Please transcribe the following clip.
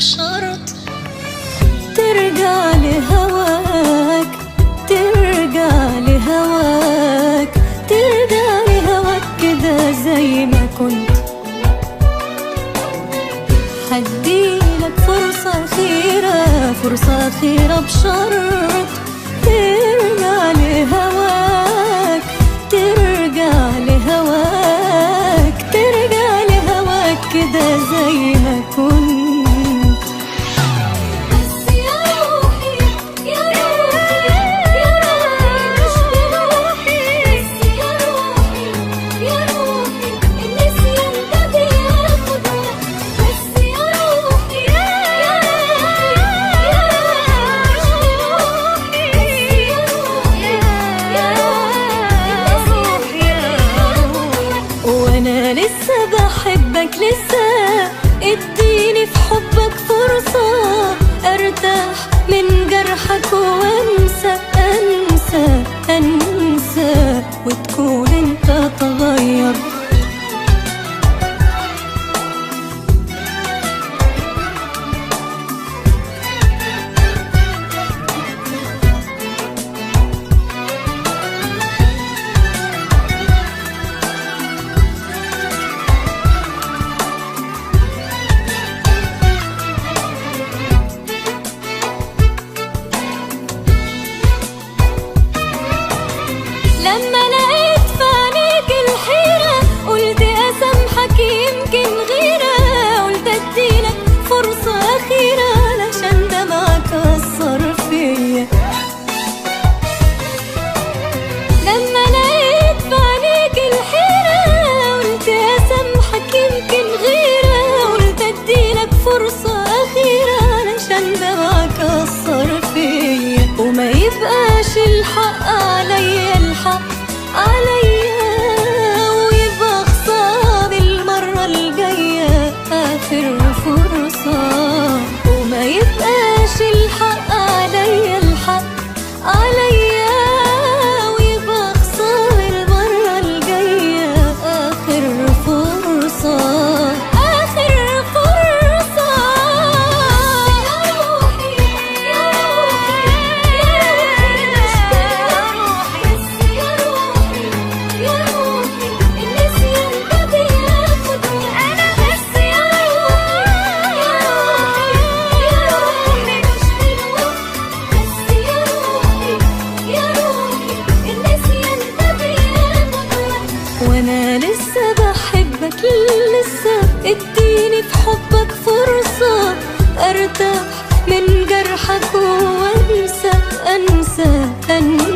بشرط ترجع لهواك، ترجع لهواك، ترجع لهواك كده زي ما كنت. هديلك فرصة أخيرة، فرصة أخيرة بشرط ترجع لهواك، ترجع لهواك، ترجع لهواك كده زي ما كنت. وانا لسه بحبك لسه، اديني في حبك فرصة ارتاح من جرحك وانسى، انسى انسى وتكون انت تغير. لما لقيت في عينيك الحيرة قلت أسامحك يمكن غيرة، قلت أديلك فرصة أخيرة علشان دمعك أثر فيا. لما لقيت في عينيك الحيرة قلت أسامحك يمكن غيرة، قلت أديلك فرصة أخيرة علشان دمعك أثر فيا. وما يبقاش الحق عليا، الحق عليا، ويبقى خسارة المرة الجاية آخر فرصة. وما يبقاش الحق عليا، الحق عليا، ويبقى خسارة المرة الجاية آخر فرصة. وانا لسه بحبك لسه، اديني في حبك فرصة ارتاح من جرحك وانسى، انسى انسى